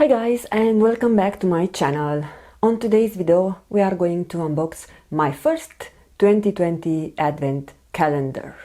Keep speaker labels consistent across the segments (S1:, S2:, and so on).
S1: Hi guys, and welcome back to my channel. On today's video we are going to unbox my first 2020 advent calendar.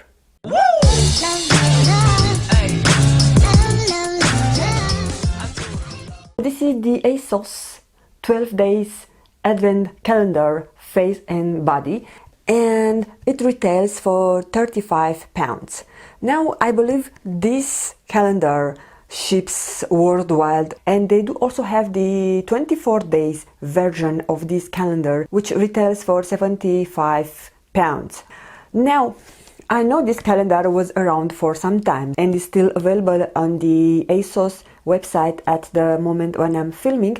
S1: This is the ASOS 12 days advent calendar face and body, and it retails for £35. Now I believe this calendar ships worldwide, and they do also have the 24 days version of this calendar which retails for £75. Now I know this calendar was around for some time and is still available on the ASOS website at the moment when I'm filming,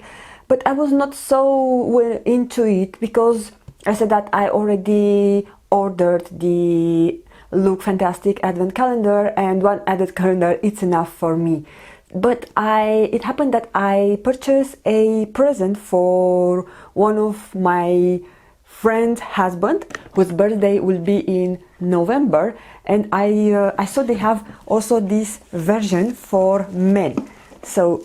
S1: but I was not so well into it because I said that I already ordered the Look Fantastic advent calendar, and one advent calendar it's enough for me. But it happened that I purchased a present for one of my friend's husband whose birthday will be in November, and I saw they have also this version for men. So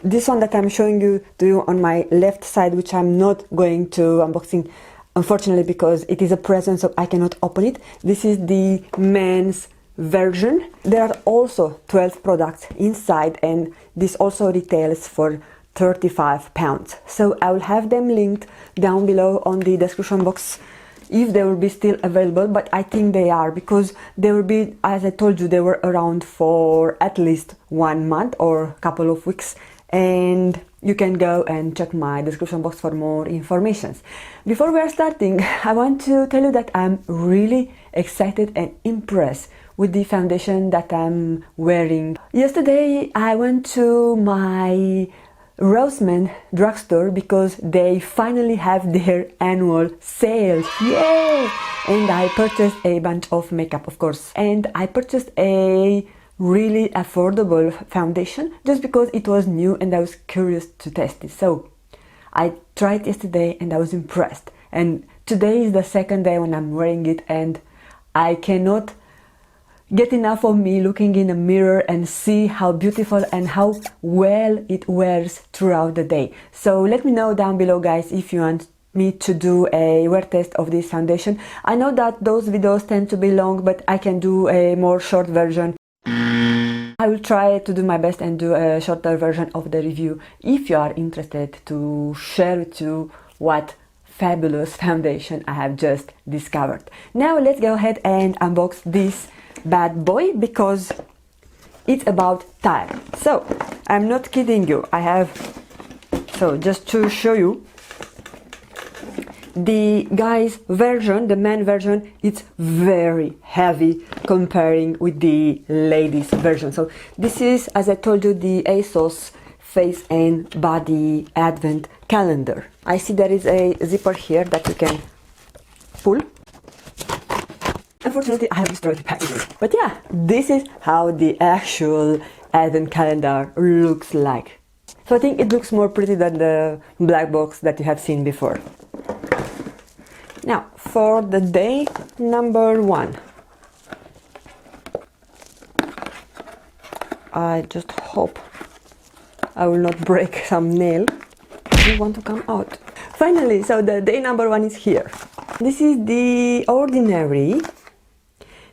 S1: this one that I'm showing you to you on my left side, which I'm not going to unboxing unfortunately because it is a present, so I cannot open it. This is the men's version. There are also 12 products inside, and this also retails for £35. So I will have them linked down below on the description box if they will be still available, but I think they are, because they will be, as I told you, they were around for at least 1 month or a couple of weeks, and you can go and check my description box for more information. Before we are starting, I want to tell you that I'm really excited and impressed with the foundation that I'm wearing. Yesterday I went to my Roseman drugstore because they finally have their annual sales. Yay! And I purchased a bunch of makeup, of course, and I purchased a really affordable foundation just because it was new and I was curious to test it. So I tried yesterday and I was impressed, and today is the second day when I'm wearing it, and I cannot get enough of me looking in a mirror and see how beautiful and how well it wears throughout the day. So let me know down below, guys, if you want me to do a wear test of this foundation. I know that those videos tend to be long, but I can do a more short version. I will try to do my best and do a shorter version of the review if you are interested to share with you what fabulous foundation I have just discovered. Now let's go ahead and unbox this bad boy because it's about time. So I'm not kidding you, I have, so just to show you, the guy's version, the man version, it's very heavy comparing with the ladies version. So this is, as I told you, the ASOS face and body advent calendar. I see there is a zipper here that you can pull. Unfortunately I have destroyed the packaging, but yeah, this is how the actual advent calendar looks like. So I think it looks more pretty than the black box that you have seen before. Now, for the day number 1, I just hope I will not break some nail. I want to come out. Finally, so the day number 1 is here. This is the Ordinary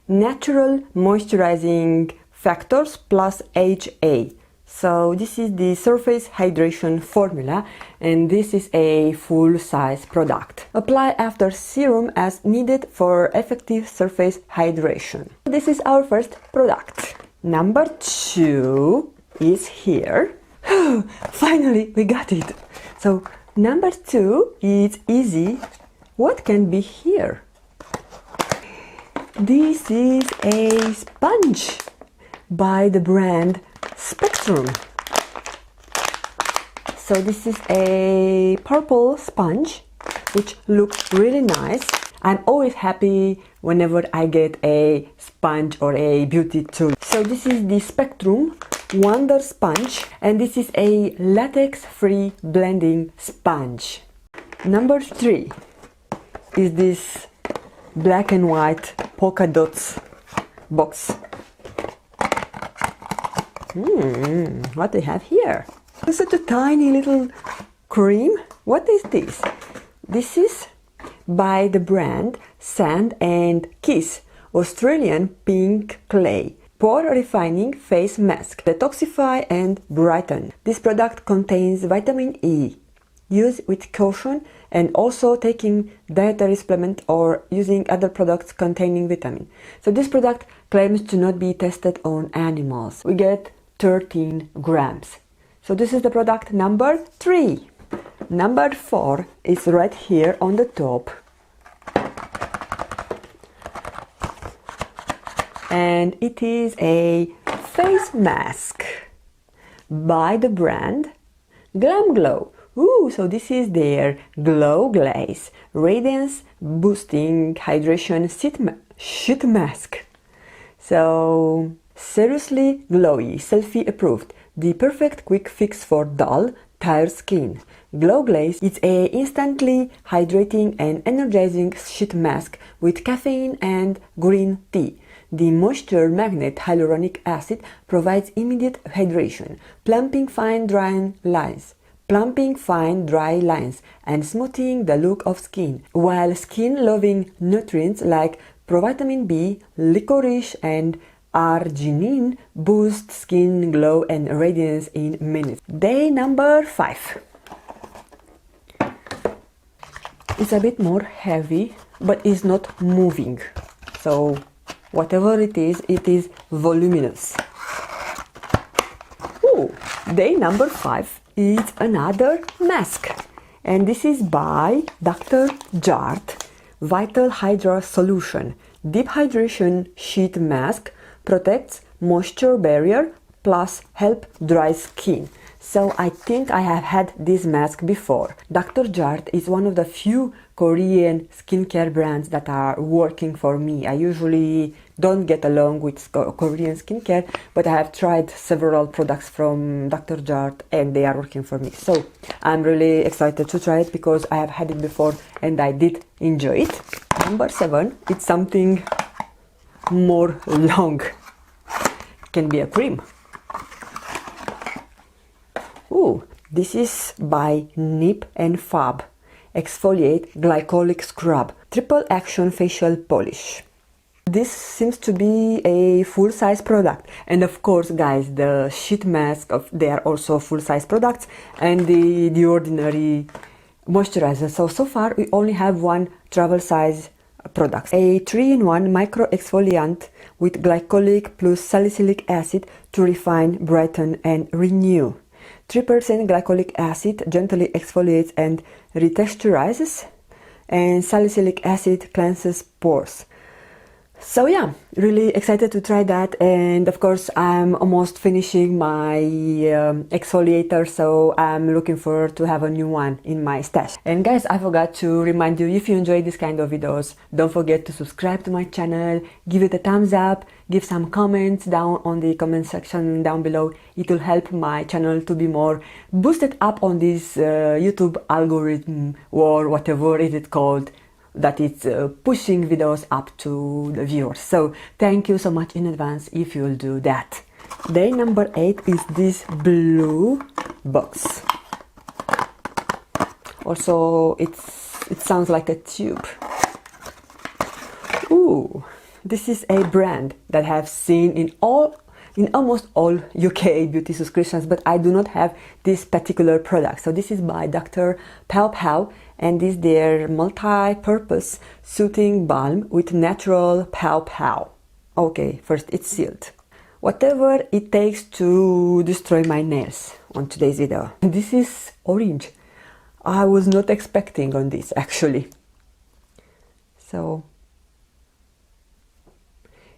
S1: Natural Moisturizing Factors plus HA. So this is the surface hydration formula, and this is a full-size product. Apply after serum as needed for effective surface hydration. This is our first product. Number 2 is here. Finally we got it. So number 2 is easy. What can be here? This is a sponge by the brand Spectrum. So this is a purple sponge which looks really nice. I'm always happy whenever I get a sponge or a beauty tool. So this is the Spectrum Wonder Sponge, and this is a latex-free blending sponge. Number 3 is this black and white polka dots box. What they have here? Such a tiny little cream. What is this? This is by the brand Sand and Kiss Australian Pink Clay Pore Refining Face Mask. Detoxify and brighten. This product contains vitamin E. Use with caution, and also taking dietary supplement or using other products containing vitamin. So this product claims to not be tested on animals. We get 13 grams. So this is the product number 3. Number 4 is right here on the top. And it is a face mask by the brand Glam Glow. Ooh, so this is their Glow Glaze Radiance Boosting Hydration Sheet Mask. So seriously glowy, selfie approved. The perfect quick fix for dull, tired skin. Glow Glaze is a instantly hydrating and energizing sheet mask with caffeine and green tea. The moisture magnet hyaluronic acid provides immediate hydration, plumping fine dry lines and smoothing the look of skin, while skin-loving nutrients like provitamin B, licorice and arginine boost skin glow and radiance in minutes. Day number 5. It's a bit more heavy, but is not moving. So whatever it is voluminous. Ooh, day number 5 is another mask, and this is by Dr. Jart Vital Hydra Solution Deep Hydration Sheet Mask. Protects moisture barrier plus help dry skin. So I think I have had this mask before. Dr. Jart is one of the few Korean skincare brands that are working for me. I usually don't get along with Korean skincare, but I have tried several products from Dr. Jart and they are working for me. So I'm really excited to try it because I have had it before and I did enjoy it. Number 7, it's something more long. Can be a cream. Ooh, this is by Nip and Fab Exfoliate Glycolic Scrub Triple Action Facial Polish. This seems to be a full-size product, and of course guys, the sheet mask they are also full-size products, and the ordinary moisturizer. So far we only have one travel size product. A 3-in-1 micro exfoliant with glycolic plus salicylic acid to refine, brighten and renew. 3% glycolic acid gently exfoliates and retexturizes, and salicylic acid cleanses pores. So yeah, really excited to try that, and of course I'm almost finishing my exfoliator, so I'm looking forward to have a new one in my stash. And guys, I forgot to remind you, if you enjoy this kind of videos, don't forget to subscribe to my channel, give it a thumbs up, give some comments down on the comment section down below. It will help my channel to be more boosted up on this YouTube algorithm or whatever is it called, that it's pushing videos up to the viewers. So thank you so much in advance if you'll do that. Day number 8 is this blue box. Also it sounds like a tube. Ooh, this is a brand that I have seen in almost all UK beauty subscriptions, but I do not have this particular product. So this is by Dr. Pow Pow, and this is their multi-purpose soothing balm with natural Pow Pow. Okay, first it's sealed. Whatever it takes to destroy my nails on today's video. And this is orange. I was not expecting on this actually. So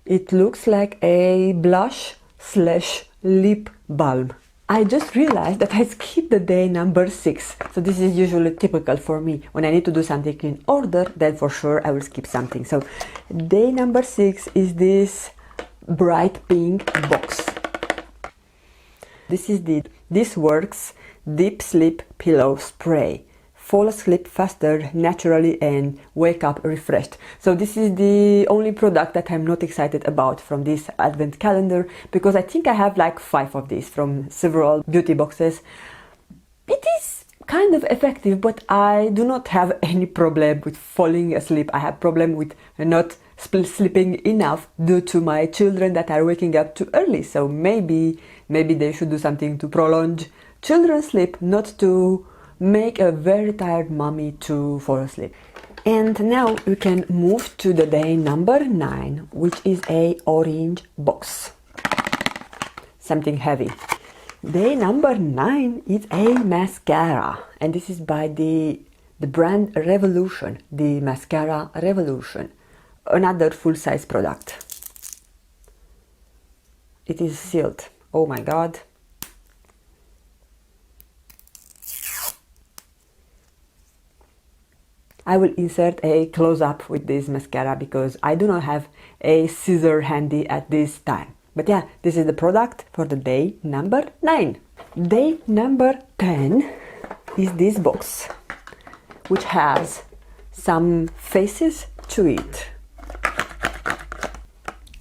S1: it looks like a blush / lip balm. I just realized that I skipped the day number 6. So this is usually typical for me. When I need to do something in order, then for sure I will skip something. So day number 6 is this bright pink box. This is the This Works Deep Sleep Pillow Spray. Fall asleep faster, naturally, and wake up refreshed. So this is the only product that I'm not excited about from this advent calendar, because I think I have like 5 of these from several beauty boxes. It is kind of effective, but I do not have any problem with falling asleep. I have problem with not sleeping enough due to my children that are waking up too early. So maybe they should do something to prolong children's sleep, not to make a very tired mommy to fall asleep. And now we can move to the day number 9, which is a orange box. Something heavy. Day number 9 is a mascara, and this is by the brand Revolution, the Mascara Revolution. Another full-size product. It is sealed. Oh my god. I will insert a close-up with this mascara because I do not have a scissor handy at this time. But yeah, this is the product for the day number 9. Day number 10 is this box, which has some faces to it.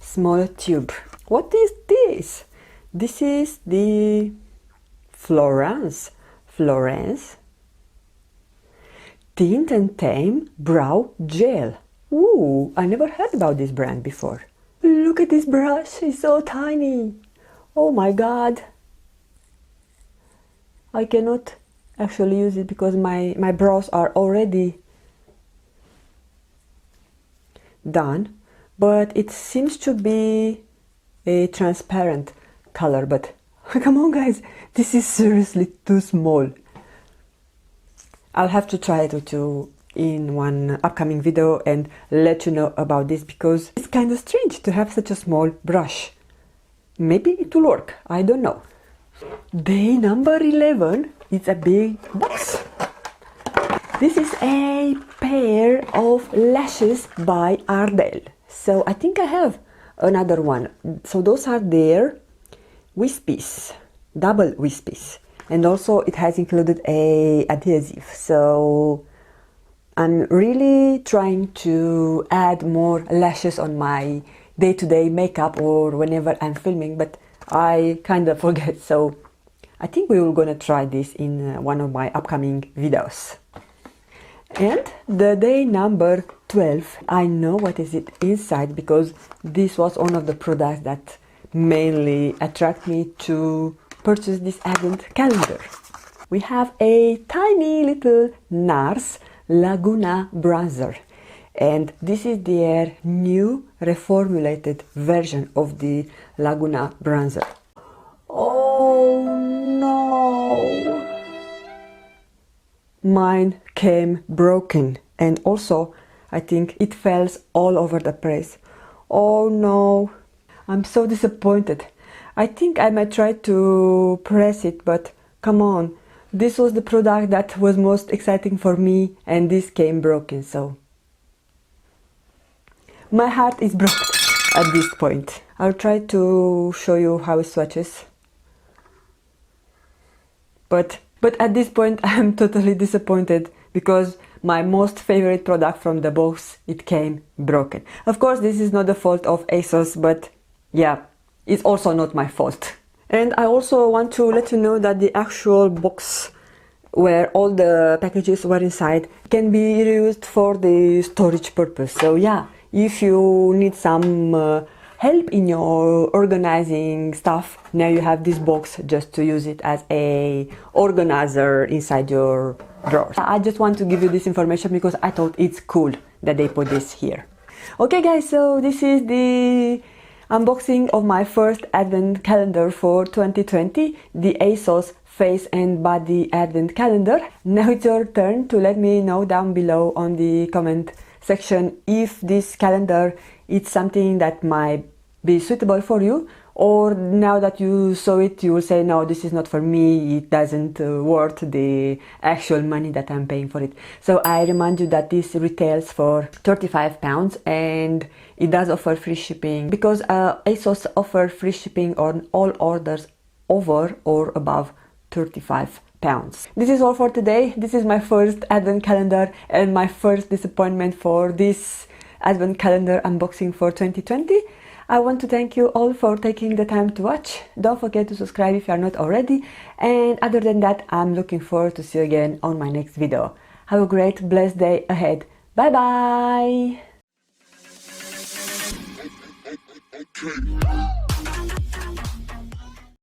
S1: Small tube. What is this? This is the Florence Tint and Tame Brow Gel. Ooh, I never heard about this brand before. Look at this brush, it's so tiny. Oh my god. I cannot actually use it because my brows are already done. But it seems to be a transparent color. But come on guys, this is seriously too small. I'll have to try it with you in one upcoming video and let you know about this because it's kind of strange to have such a small brush. Maybe it will work, I don't know. Day number 11 is a big box. This is a pair of lashes by Ardell. So I think I have another one. So those are their wispies, double wispies. And also it has included a adhesive. So I'm really trying to add more lashes on my day-to-day makeup or whenever I'm filming, but I kind of forget. So I think we will gonna try this in one of my upcoming videos. And the day number 12, I know what is it inside because this was one of the products that mainly attract me to purchase this advent calendar. We have a tiny little NARS Laguna bronzer, and this is their new reformulated version of the Laguna bronzer. Oh no! Mine came broken, and also I think it fell all over the place. Oh no! I'm so disappointed. I think I might try to press it, but come on. This was the product that was most exciting for me, and this came broken, so my heart is broken at this point. I'll try to show you how it swatches. But at this point I'm totally disappointed because my most favorite product from the box, it came broken. Of course, this is not the fault of ASOS, but yeah, it's also not my fault. And I also want to let you know that the actual box where all the packages were inside can be reused for the storage purpose. So yeah, if you need some help in your organizing stuff, now you have this box just to use it as a organizer inside your drawers. I just want to give you this information because I thought it's cool that they put this here. Okay guys, so this is the unboxing of my first advent calendar for 2020, the ASOS Face and Body Advent Calendar. Now it's your turn to let me know down below on the comment section if this calendar is something that might be suitable for you, or now that you saw it you will say no, this is not for me, it doesn't worth the actual money that I'm paying for it. So I remind you that this retails for £35 and it does offer free shipping because ASOS offer free shipping on all orders over or above £35. This is all for today. This is my first advent calendar and my first disappointment for this advent calendar unboxing for 2020. I want to thank you all for taking the time to watch. Don't forget to subscribe if you are not already. And other than that, I'm looking forward to see you again on my next video. Have a great, blessed day ahead. Bye bye!